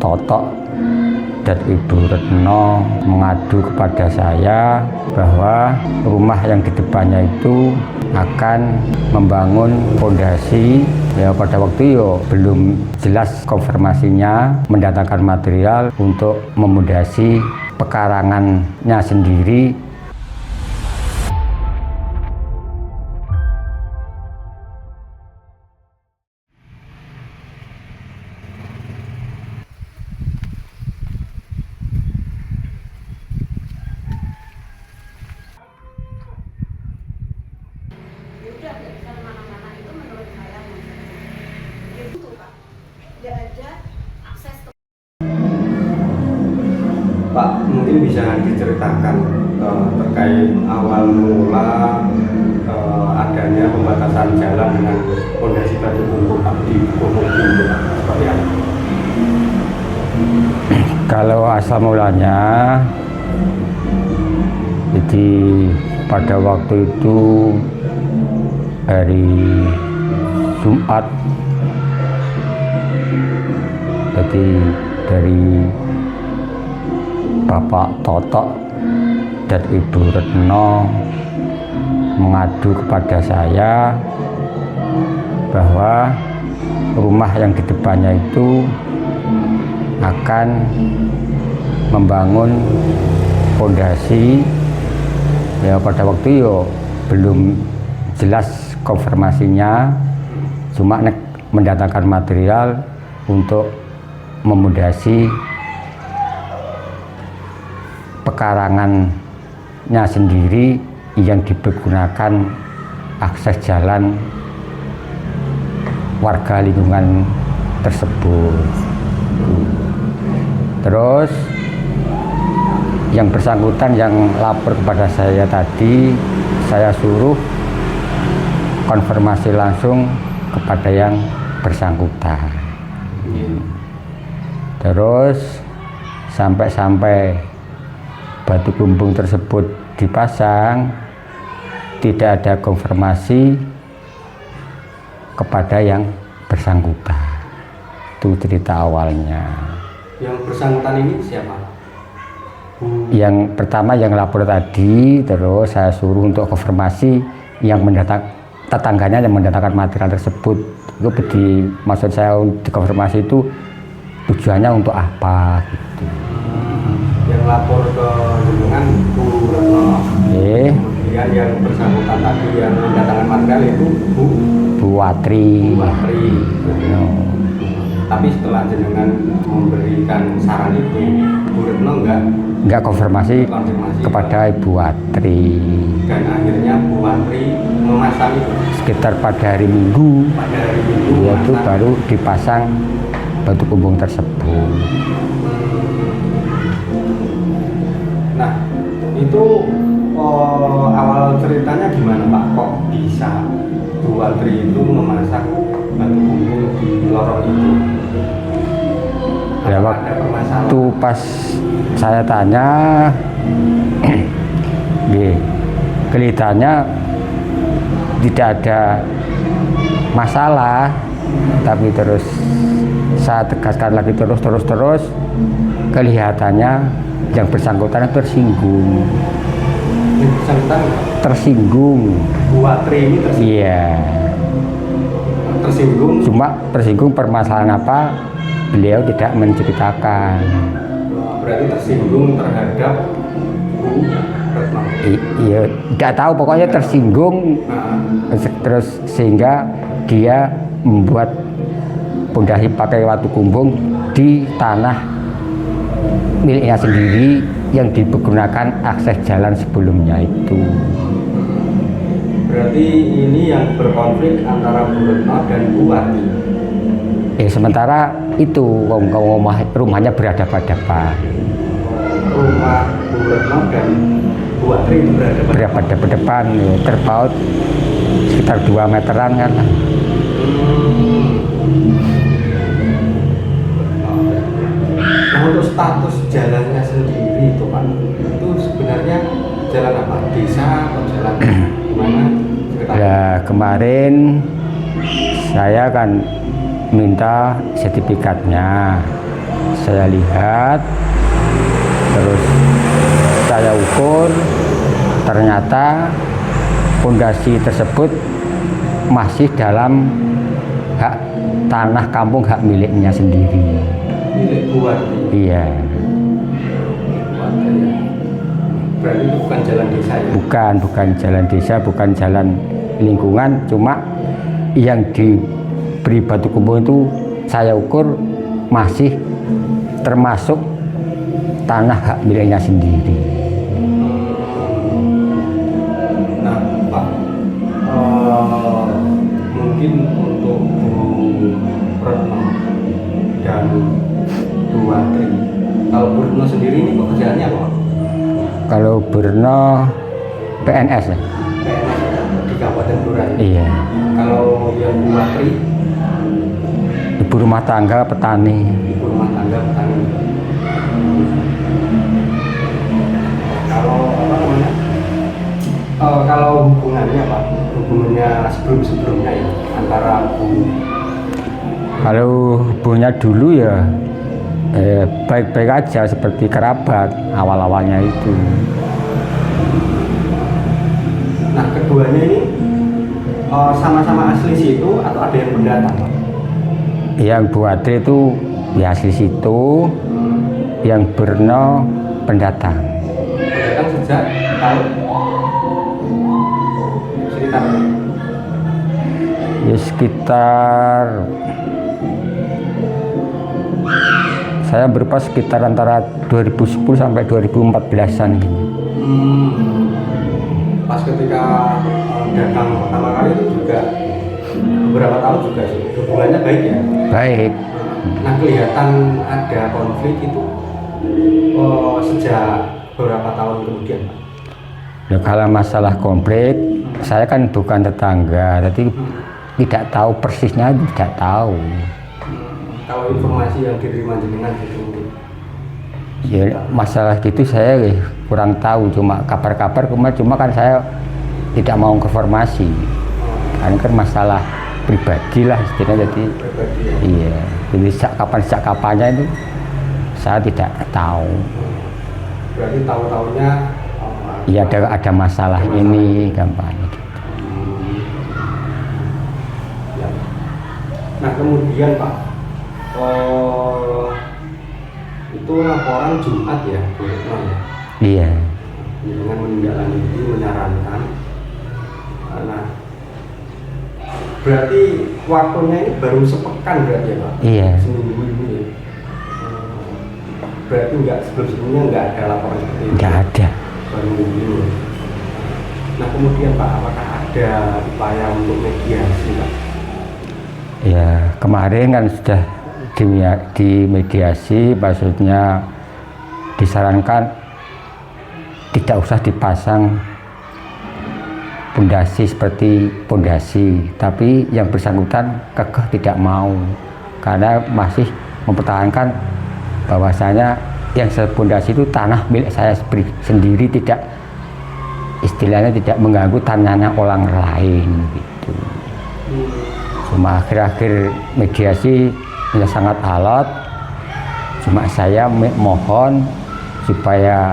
Toto dan Ibu Retno mengadu kepada saya bahwa rumah yang di depannya itu akan membangun fondasi. Ya pada waktu itu belum jelas konfirmasinya, mendatangkan material untuk memondasi pekarangannya sendiri. Pak, mungkin bisa diceritakan terkait awal mula adanya pembatasan jalan dengan fondasi batu kumpul Pak di Wonogindo seperti apa? Kalau asal mulanya, jadi pada waktu itu hari Jumat, jadi dari Bapak Toto dan Ibu Retno mengadu kepada saya bahwa rumah yang di depannya itu akan membangun fondasi. Ya pada waktu itu belum jelas konfirmasinya, cuma mendatangkan material untuk memondasi pekarangannya sendiri yang dipergunakan akses jalan warga lingkungan tersebut. Terus yang bersangkutan yang lapor kepada saya tadi, saya suruh konfirmasi langsung kepada yang bersangkutan. Terus sampai batu kumbung tersebut dipasang, tidak ada konfirmasi kepada yang bersangkutan. Itu cerita awalnya. Yang bersangkutan ini siapa? Yang pertama yang lapor tadi, terus saya suruh untuk konfirmasi yang tetangganya yang mendatangkan material tersebut. Itu maksud saya dikonfirmasi itu tujuannya untuk apa gitu. Yang lapor ke lingkungan Bu Retno. Kemudian yang bersangkutan tadi yang mendatangkan material itu Bu Watri. Tapi setelah jenengan memberikan saran itu, Bu Retno enggak konfirmasi kepada Ibu Watri. Dan akhirnya Bu Watri memasang itu sekitar pada hari Minggu. Itu baru dipasang batu kumbung tersebut. Nah, itu awal ceritanya gimana Pak? Kok bisa Bu Watri itu memasang batu kumbung di lorong itu? Ya, waktu pas saya tanya, kelihatannya tidak ada masalah, tapi terus saya tegaskan lagi terus kelihatannya yang bersangkutan tersinggung. Yang bersangkutan tersinggung. Bu Watri ini tersinggung? Iya. Tersinggung? Cuma tersinggung permasalahan apa, beliau tidak menceritakan. Berarti tersinggung terhadap Bu Retno? Iya, tidak tahu, pokoknya tersinggung. Terus sehingga dia membuat pondasi pakai batu kumbung di tanah miliknya sendiri yang digunakan akses jalan sebelumnya itu. Berarti ini yang berkonflik antara Bu Retno dan Bu Watri? Sementara itu rumahnya berhadapan-hadapan. Rumah Bu Retno dan Bu Watri itu berhadapan-hadapan, terpaut sekitar 2 meteran kan. Nah, untuk status jalannya sendiri itu Pak, itu sebenarnya jalan apa? Desa atau jalan gimana? Ya kemarin saya kan minta sertifikatnya, saya lihat, terus saya ukur, ternyata pondasi tersebut masih dalam hak tanah kampung, hak miliknya sendiri. Milik Buwarti. Iya. Berarti itu bukan jalan desa ya? Bukan jalan desa, bukan jalan lingkungan, cuma yang diberi batu kumbung itu saya ukur masih termasuk tanah hak miliknya sendiri. Nah Pak, mungkin untuk Bu Retno dan Bu Watri, kalau Bu Retno sendiri ini pekerjaannya apa? Kalau Berno PNS ya? PNS di Kabupaten Blora. Iya. Kalau yang Bu Watri, Ibu rumah tangga, petani. ibu rumah tangga, petani. Kalau apa namanya? Kalau hubungannya Pak, hubungannya sebelum-sebelumnya ya antara Bu. Kalau hubungannya dulu ya baik-baik aja seperti kerabat awal-awalnya itu. Nah keduanya ini sama-sama asli situ atau ada yang pendatang Pak? Yang Bu Watri itu ya asli situ, yang Berno pendatang. Pendatang sejak tahun sekitar Ya sekitar, saya berupa sekitar antara 2010 sampai 2014-an gitu. Pas ketika datang pertama kali itu juga beberapa tahun juga sih hubungannya baik ya. Baik. Nah kelihatan ada konflik itu sejak beberapa tahun kemudian Pak. Ya, kalau masalah konflik, saya kan bukan tetangga, jadi tidak tahu persisnya, tidak tahu. Kalau informasi yang diterima jenengan gitu mungkin. Ya, masalah gitu saya kurang tahu, cuma kabar-kabar cuma kan saya tidak mau konfirmasi. Kan masalah pribadi lah istilahnya, jadi Pribadi ya. iya. Jadi sejak kapannya itu saya tidak tahu. Berarti tahu-tahunya Iya ada masalah ini gampang gitu. Ya. Nah kemudian Pak, itu laporan Jumat ya, Bu Retno ya, Iya. dengan menindaklanjuti, menyarankan. Nah, berarti waktunya ini baru sepekan berarti ya Pak? Iya. Seminggu ini ya. Berarti sebelumnya nggak ada laporan seperti itu? Nggak ada. Baru minggu ini. Nah kemudian Pak, apakah ada upaya untuk mediasi Pak? Ya kemarin kan sudah dimediasi, maksudnya disarankan tidak usah dipasang pondasi seperti pondasi, tapi yang bersangkutan kekeh tidak mau karena masih mempertahankan bahwasanya yang sepondasi itu tanah milik saya sendiri, tidak istilahnya tidak mengganggu tanahnya orang lain gitu. Cuma akhir-akhir mediasi ya sangat alot, cuma saya mohon supaya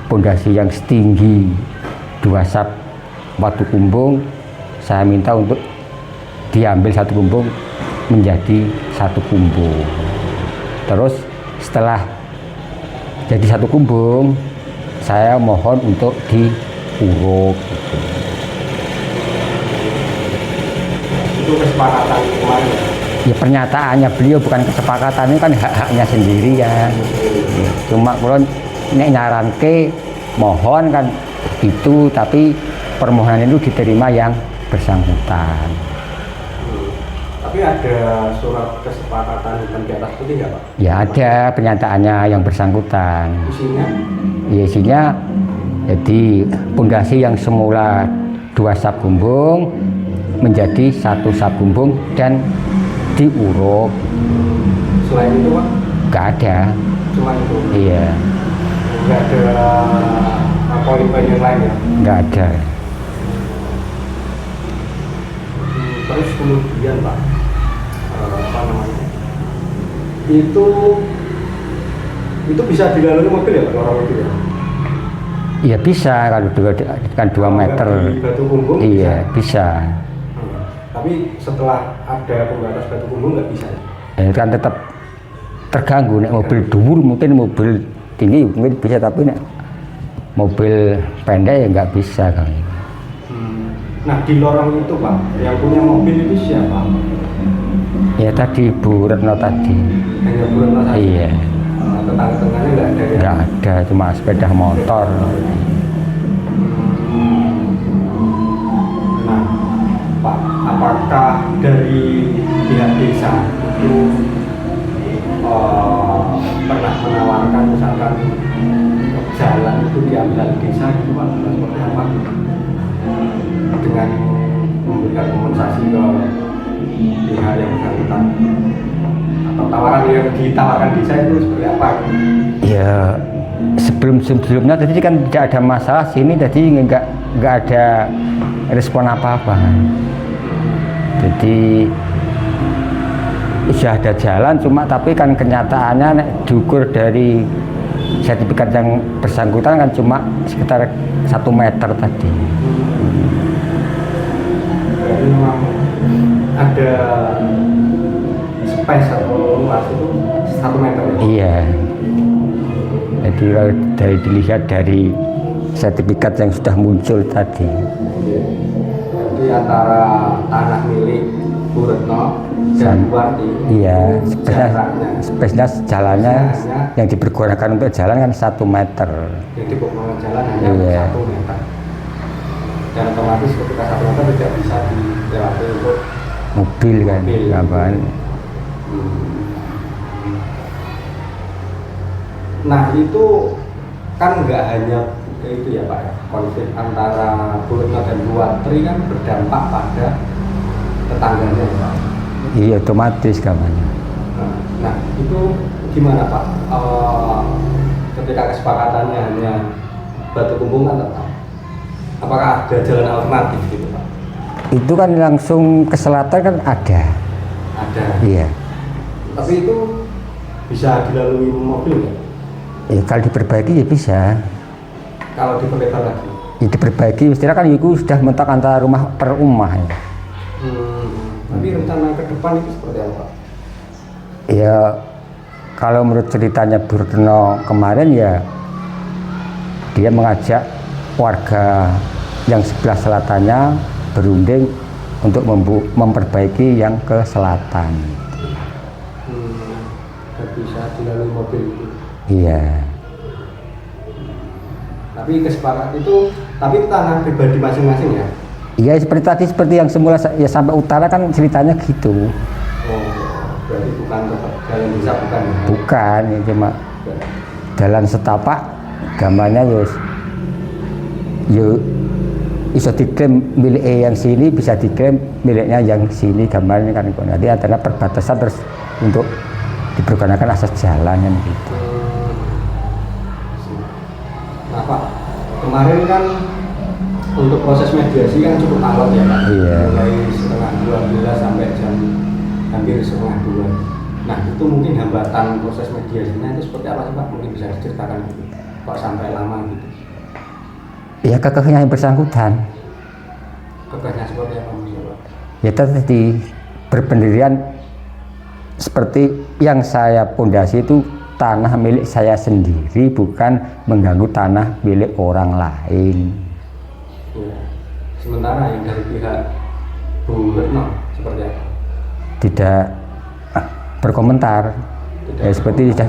pondasi yang setinggi 2 sap batu kumbung saya minta untuk diambil 1 kumbung menjadi 1 kumbung, terus setelah jadi 1 kumbung saya mohon untuk diuruk gitu. Itu kesepakatan kemarin. Ya pernyataannya beliau, bukan kesepakatan, ini kan hak-haknya sendiri kan. Cuma kalau nek nyaranke mohon kan itu, tapi permohonan itu diterima yang bersangkutan. Tapi ada surat kesepakatan hitam di atas putih nggak Pak? Ya ada penyataannya yang bersangkutan. Isinya? Ya isinya jadi pondasi yang semula 2 sap kumbung menjadi 1 sap kumbung dan diuruk. Selain itu Pak? Nggak ada. Cuma itu? Iya. Nggak ada poin-poin yang lain ya? Nggak ada. Terus kemudian Pak, apa namanya? Itu Itu bisa dilalui mobil ya Pak, lorong itu ya? Ya bisa kalau kan 2 meter. Di batu bumbung Iya bisa. Tapi setelah ada pembatas batu bumbung nggak bisa ya? Kan tetap terganggu. Nek mobil dhuwur mungkin, mobil tinggi mungkin bisa, tapi nek mobil pendek ya nggak bisa kan. Nah di lorong itu Pak, yang punya mobil itu siapa? Ya tadi Bu Retno tadi. Hanya Bu Retno saja? Iya. Tetangga-tetangganya nggak ada ya? Nggak ada, cuma sepeda motor. Nah Pak, apakah dari pihak desa itu pernah menawarkan misalkan jalan itu diambil desa gitu Pak, seperti apa? Dengan memberikan kompensasi ke pihak yang bersangkutan, atau tawaran yang ditawarkan desa itu seperti apa? Ya sebelumnya tadi kan tidak ada masalah sini, jadi nggak ada respon apa-apa kan. Jadi sudah ada jalan, cuma tapi kan kenyataannya diukur dari sertifikat yang bersangkutan kan cuma sekitar 1 meter tadi. Jadi memang ada space atau luas itu 1 meter ya? Iya. Jadi kalau dilihat dari sertifikat yang sudah muncul tadi. Jadi antara tanah milik Bu Retno dan Buarti. Iya, spesinya jalannya yang dipergunakan untuk jalan kan 1 meter. Jadi pengguna jalan hanya 1 meter. Dan otomatis ketika 1 meter tidak bisa dilewati untuk Mobil kan, kapan? Nah itu kan nggak hanya itu ya Pak ya, konflik antara Bu Retno dan Buarti kan berdampak pada tetangganya ya Pak. Iya otomatis kapan? Nah itu gimana Pak? Ketika kesepakatannya hanya batu bumbung kan tetap, apakah ada jalan alternatif gitu Pak? Itu kan langsung ke selatan kan ada. Ada. Iya. Tapi itu bisa dilalui mobil nggak? Ya, kalau diperbaiki ya bisa. Kalau diperlebar lagi? Ya, diperbaiki, istilah kan itu sudah mentok antara rumah per rumah. Ya. Tapi rencana ke depan itu seperti apa Pak? Ya kalau menurut ceritanya Bu Retno kemarin ya dia mengajak warga yang sebelah selatannya berunding untuk memperbaiki yang ke selatan. Bisa dilalui mobil itu. Iya. Tapi kesepakatan itu, tapi tanah pribadi masing-masing ya? Iya seperti tadi, seperti yang semula ya sampai utara kan ceritanya gitu. Oh, berarti bukan tetap jalan desa bukan? Ya? Bukan, ya cuma jalan setapak, gambarnya yo bisa diklaim milik yang sini, bisa diklaim miliknya yang sini, gambarnya kan. Jadi antara perbatasan terus untuk dipergunakan akses jalan kan gitu. Nah Pak, kemarin kan untuk proses mediasi kan cukup alot ya Pak? Iya. Mulai setengah 12 sampai jam hampir setengah 2. Nah itu mungkin hambatan proses mediasinya itu seperti apa sih Pak? Mungkin bisa diceritakan gitu, kok sampai lama gitu? Ya kekehnya yang bersangkutan. Kekehnya seperti apa maksudnya Pak? Ya tadi berpendirian seperti yang saya pondasi itu tanah milik saya sendiri, bukan mengganggu tanah milik orang lain. Ya. Sementara yang dari pihak Bu Retno seperti apa? Tidak berkomentar. Tidak Ya, seperti sudah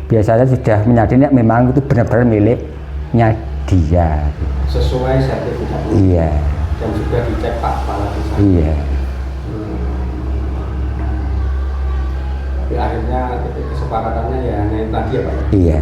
biasanya sudah menyadari memang itu benar-benar miliknya dia. Sesuai sertifikatnya. Iya. Dan sudah dicek Pak Kepala Desa. Iya. Tapi akhirnya kesepakatannya ya hanya itu tadi ya Pak? Iya.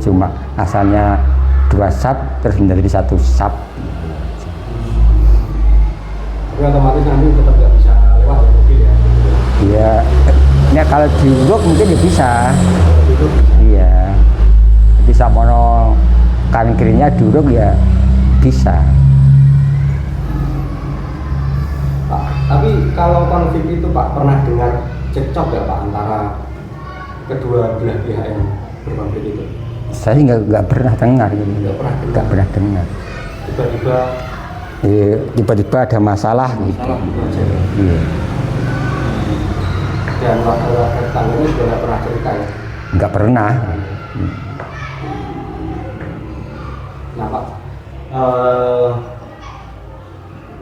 Cuma asalnya 2 sap terus menjadi 1 sap. Tapi otomatis nanti tetap nggak bisa lewat ya mobil ya? Iya. Ini kalau diuruk mungkin ya bisa. Iya. Bisa mono kanan kirinya diuruk ya bisa. Pak, tapi kalau konflik itu Pak pernah dengar cekcok nggak Pak antara kedua belah pihak yang berkonflik itu? Saya nggak pernah dengar gitu. Nggak pernah dengar. Tiba-tiba Tiba-tiba ada masalah gitu. salah gitu aja. Iya. Dan warga tetangganya juga nggak pernah cerita ya? Nggak pernah. Nah Pak,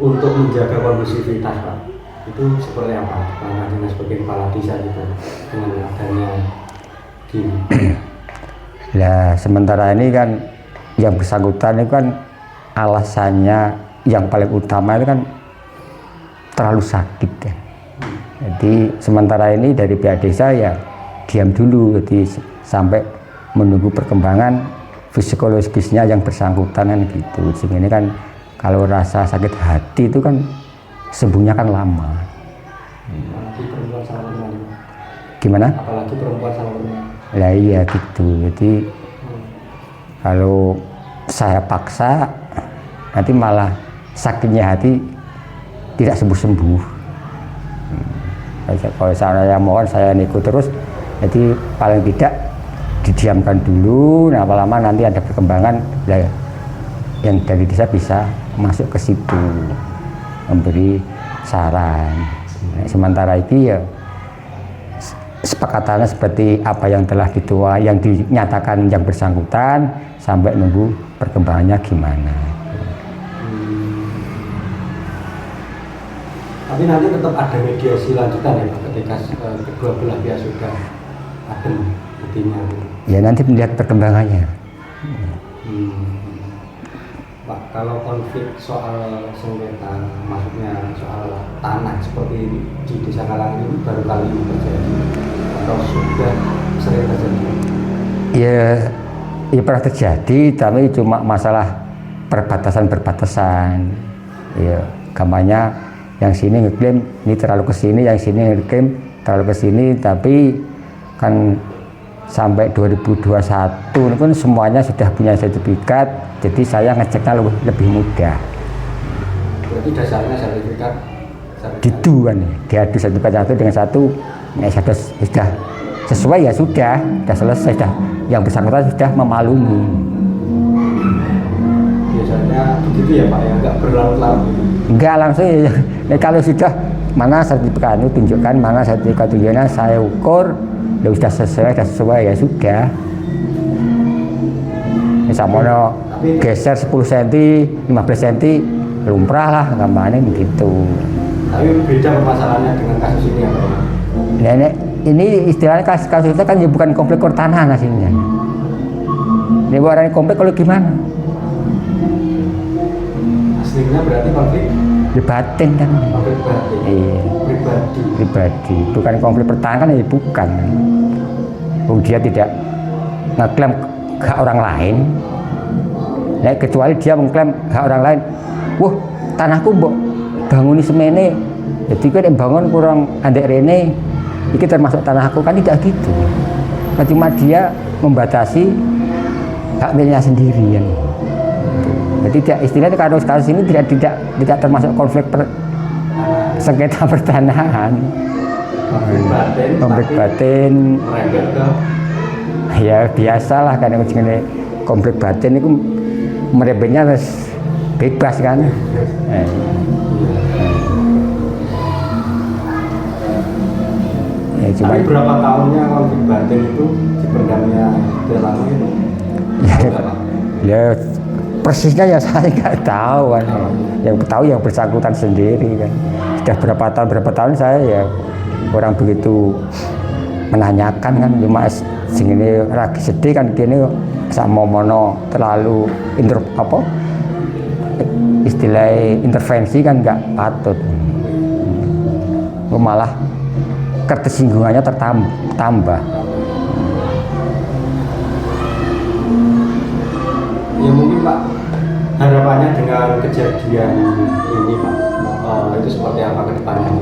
untuk menjaga kondusivitas Pak, itu seperti apa? Karena dinas sebagai kepala desa gitu dengan adanya gini. Nah, sementara ini kan yang bersangkutan itu kan alasannya yang paling utama itu kan terlalu sakit ya. Jadi sementara ini dari pihak desa ya diam dulu, jadi sampai menunggu perkembangan psikologisnya yang bersangkutan kan gitu. Sehingga ini kan kalau rasa sakit hati itu kan sembuhnya kan lama. Apalagi perempuan sama laki-laki. Gimana? Apalagi perempuan sama laki-laki. Lah iya gitu. Jadi kalau saya paksa nanti malah sakitnya hati tidak sembuh-sembuh. Kalau saya mohon saya ikut terus, jadi paling tidak didiamkan dulu, nah lama-lama nanti ada perkembangan yang dari desa bisa masuk ke situ memberi saran. Nah, sementara itu ya sepakatannya seperti apa yang telah dituai, yang dinyatakan yang bersangkutan sampai nunggu perkembangannya gimana. Tapi nanti tetap ada mediasi lanjutan ya Pak, ketika kedua belah pihak sudah adem intinya. Ya nanti melihat perkembangannya. Pak, kalau konflik soal sengketa, maksudnya soal tanah seperti di Desa Kalang ini baru kali ini terjadi atau sudah sering terjadi? Ya pernah terjadi, tapi cuma masalah perbatasan. Ya, gampangnya yang sini ngeklaim ini terlalu ke sini, yang sini ngeklaim terlalu ke sini, tapi kan sampai 2021 ini pun semuanya sudah punya sertifikat, jadi saya ngeceknya lebih mudah. Berarti dasarnya sertifikat Gitu kan, diadu sertifikat satu dengan satu, ya sudah sesuai ya sudah selesai, sudah yang bersangkutan sudah memaklumi. Biasanya begitu ya Pak, ya nggak berlarut-larut. Enggak langsung ya, kalau sudah mana sertifikat itu tunjukkan, mana sertifikat tunjuknya, saya ukur, ya sudah sesuai ya sudah. Misalnya geser 10 cm, 15 cm, lumrah lah, gampangnya begitu. Tapi beda permasalahannya dengan kasus ini ya Pak. Nenek, ini istilahnya kasus itu kan ya bukan konflik pertanahan hasilnya. Ini orang konflik kalau gimana? Aslinya berarti konflik Batin kan. konflik batin. Iya. Pribadi. Bukan konflik pertanahan kan ya bukan. Dia tidak ngeklaim hak orang lain. Nah, kecuali dia mengklaim hak orang lain. Wah, tanahku mbok banguni semene. Jadi kan yang bangun kurang andek rene. Ini termasuk tanahku, kan tidak gitu. Nah, cuma dia membatasi hak miliknya sendiri. Jadi istilahnya kalau kasus ini tidak termasuk konflik sengketa pertanahan. Konflik batin. Merembet ke Ya biasalah kan konflik batin itu merembetnya bebas kan. Ya, cuma tapi berapa tahunnya konflik batin itu dipendamnya dalam itu? Ya persisnya ya saya nggak tahu kan. Yang tahu yang bersangkutan sendiri kan. Sudah berapa tahun saya ya orang begitu menanyakan kan, cuma sing ini lagi sedih kan gini sama mono terlalu istilah intervensi kan nggak patut. Malah ketersinggungannya tertambah. Ya mungkin Pak, harapannya dengan kejadian ini Pak, itu seperti apa ke depannya?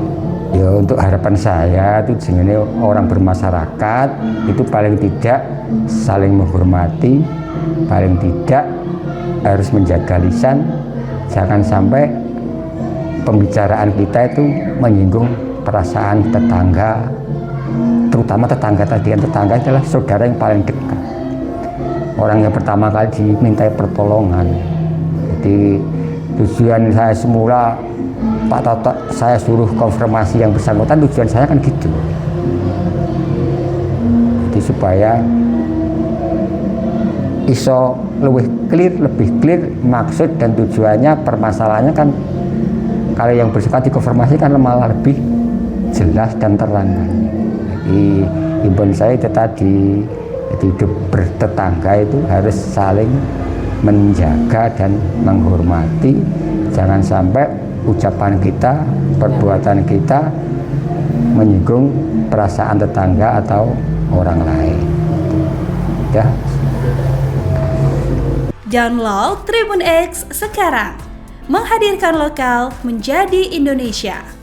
Ya untuk harapan saya itu sebenarnya orang bermasyarakat itu paling tidak saling menghormati, paling tidak harus menjaga lisan, jangan sampai pembicaraan kita itu menyinggung perasaan tetangga, terutama tetangga tadi. Tetangga adalah saudara yang paling dekat. orang yang pertama kali dimintai pertolongan. Jadi tujuan saya semula Pak Toto saya suruh konfirmasi yang bersangkutan, tujuan saya kan gitu. Jadi supaya iso lebih clear maksud dan tujuannya, permasalahannya kan kalau yang bersifat dikonfirmasi kan malah lebih jelas dan terang. Jadi himbauan saya itu tadi, jadi hidup bertetangga itu harus saling menjaga dan menghormati, jangan sampai ucapan kita, perbuatan kita menyinggung perasaan tetangga atau orang lain. Ya. Download Tribun X sekarang, menghadirkan lokal menjadi Indonesia.